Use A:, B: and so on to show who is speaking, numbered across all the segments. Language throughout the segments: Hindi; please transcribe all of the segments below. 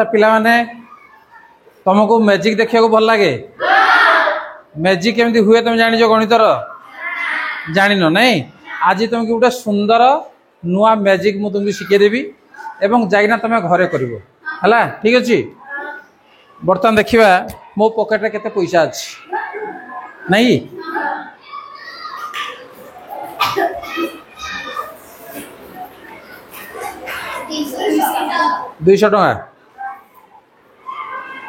A: पिला माने तुमको मैजिक देखा भल लगे मैजिक केमती हुए तुम जान गणितर जान नहीं आज तुमको गोटे सुंदर नुआ मैजिक मु तुमको शिखेदेवी एवं जाइना तुम घरे कर ठीक अच्छे बर्तमान देखा मो पकेट रे केते पैसा अच्छी नहीं 200 टका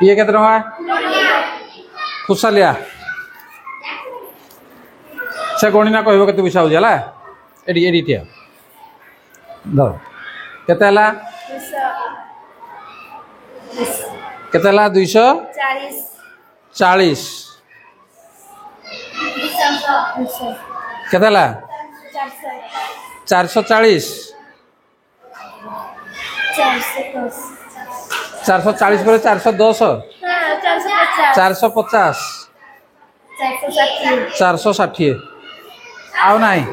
A: ये केते टका खुशालिया से गणिना कहबो केते पैसा हो जाला एडी एडी टिया धर केते हला केते हला 240 केते हला 440 440 पर 410 450 460 आउ नहीं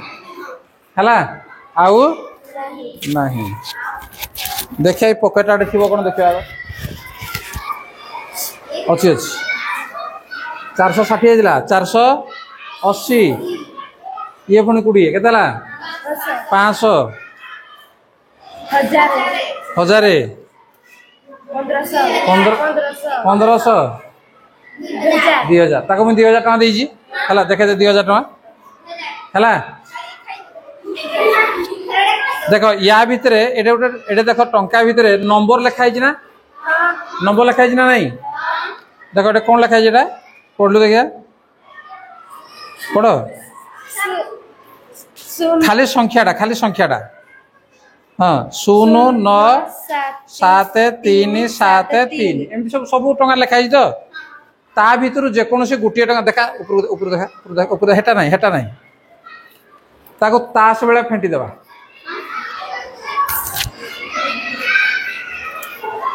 A: हला आउ नहीं देखिए पकेट आड़े थी कौन देखा अच्छी अच्छी 460 है 480 ये पुणी 20 के 500 1000 1500 2000 ताको मुझे 2000 टका देजी हला देखे 2000 टका हला देखो या भितर एटे देख टंका भितर नंबर लिखाई ना नंबर लिखाई ना नहीं देखो ये कौन लिखाई पढ़लु देखिए पढ़ खाली संख्याटा हाँ 0 9 7 3 7 3 एमती सब टंका लिखाई तो ता भितर जेकोसी गोटे टका देखा ऊपर देखा ऊपर हेटा नहीं ताको तास बेले फेंटी देवा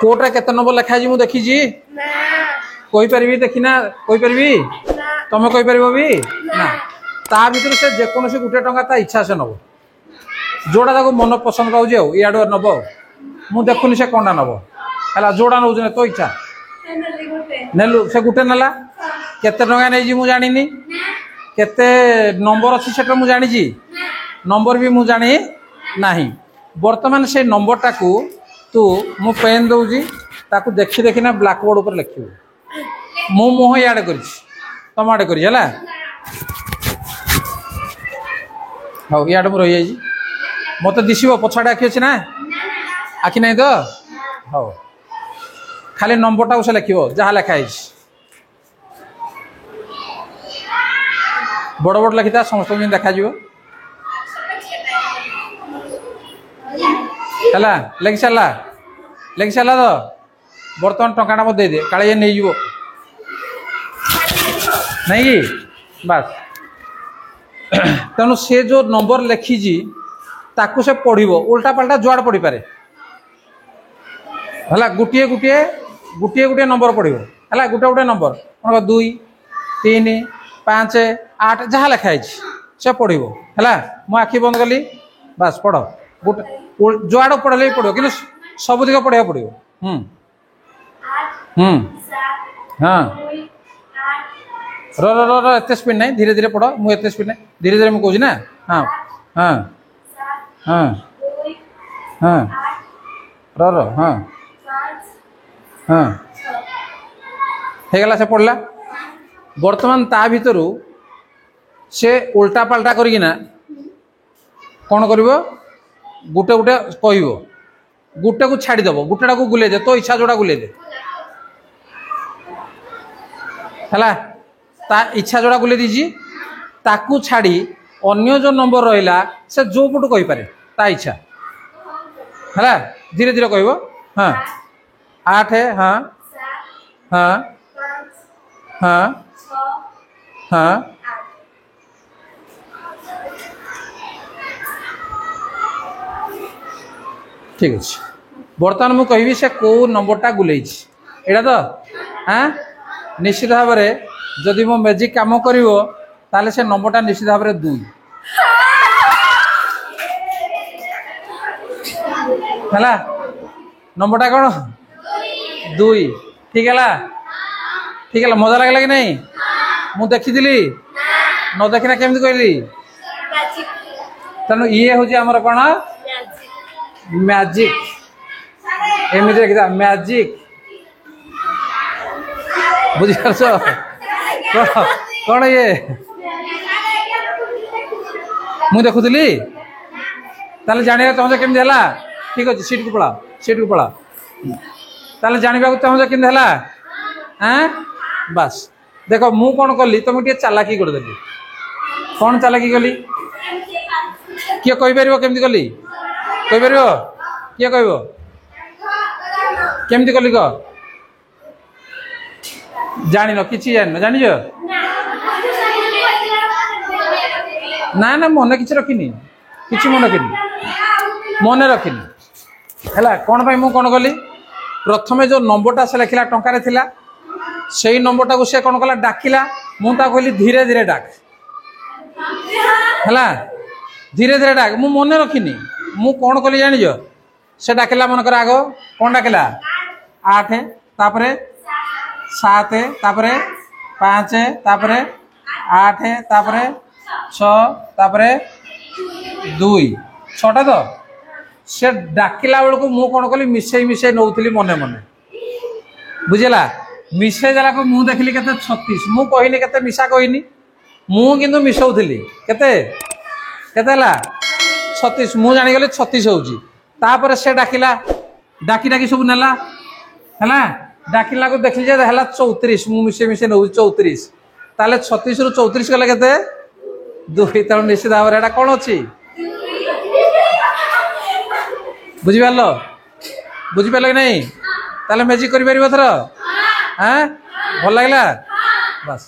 A: कोर्ट रे केते नंबर लिखाई मु देखी कोई पारिबी देखिना कोई पारिबी तुम कोई पारिबो भी ना ता भितर से जेकोसी गोटे टंका ता इच्छा से नब जोड़ा ताको मन पसंद पाऊँ इाड़ू नब मु देखुनी से कौन नब है जोड़ा नौ तो इच्छा नेलु से गोटे नेला केते टंका नहीं मु जानी केते नंबर अच्छी से मु जानी नंबर भी मु जानी नहीं वर्तमान से नंबर टाकू तू मु पेन दौजी ताकू देखी देखिना ब्लैक बोर्ड ऊपर लिखिबू मो मुह इे कर तुम आड़े कर हाँ इे मुझे रही जाइए मत दिशो पछाड़े आखि अच्छी ना आखि नहीं तो हाँ खाली नंबर टाक से लिख जहाँ लिखाई बड़ बड़ लिखी था समस्त देखा है लिखि सारा तो बर्तमान टंका मत दे काले ये नहीं जीवो नहीं बास तेणु से जो नंबर लिखी ताकू से पढ़ो उल्टा पाल्टा जुआड़ पढ़ी पारे है गोटे गोटे गोटे गोटे नंबर पढ़ो है गोटे गोटे नंबर कौन 2 3 5 8 जहाँ लिखाई से पढ़ो है मु आखि बंद कली बास पढ़ गोटे जुआड़ पढ़ले भी पढ़ो कि सब दिग पढ़ा पड़ो हाँ रो स्पीड नहीं धीरे धीरे पढ़ मुझे स्पीड नहीं धीरे धीरे मुझे कहूँ ना हाँ हाँ हाँ हाँ रो हाँ हाँ गला से पढ़ला वर्तमान ता भितर से उल्टा पाल्टा करना कौन कर गोटे गोटे कह गोटे को छाड़देव गोटेटा को गुले दे तो इच्छा जोड़ा गुले दे है ता इच्छा जोड़ा गुले दीजी ताकू छाड़ी अन्य जो नंबर रहा से जो पटू कही पारे ता इच्छा है धीरे धीरे कह हाँ 8 हाँ हाँ हाँ हाँ ठीक अच्छे बर्तमान मुझे कहि से कौ नंबरटा गुले एटा तो हाँ निश्चित भाव में जदि मो मैजिक काम कर से नंबरटा निश्चित भाव में 2 है नंबरटा कौन दुई ठीक है ठीक है मजा लगे कि नहीं मु देखी न देखना केमती कहली तेणु ये हूँ आमर कौन मैजिक एमती देखा मैजिक बुझिपारछ कौन ये मुझे देखुली ताले जानिबा चाहूँ केमती है ठीक अच्छे सीट को पड़ा ताले जानिबा चाहूँ केमती है हाँ बस देख मु कौन कली तुम टे चालाकी करदेली कौन चालाकी कली किए कहीपर केमती कली कहीपर किए कह केमती कली कह जान कि जान जानिज ना ना मन कि रखिनी कि मन रखिनी मन रखिनी है कौन मु कौन कली प्रथम जो नंबरटा से लिखला टंकार थिला से नंबरटा को से कौन कला डाकिला मुझे कहली धीरे धीरे डाक है धीरे धीरे डाक मु मन रखिनी मु कौन कली जानिज से डाकिला मनकर आग कौन डाकिला 8 तापरे 7 तापरे 5 तापरे 8 तापरे 6 तापरे 2 6टा तो से डाकिला बेलू मु कौन कली मिसई नौली मने मने बुझेगा मिसई देला को मुझे देखली के 36 मु कहनी के मिसा कहनी मु किंतु मिसौली केते 36 मु जानीगली 36 होउची तापर से डाकिला डाकी डाकी सब नेला है डाकिला को देखली जे हला 34 मु मिसे नौ 34 ताले 36 रु 34 गले केते 2 तेणु निश्चित भाव एटा कौन अच्छी बुझिपार कि नहीं ताले मैजिक कर थर हाँ भल लगे बस।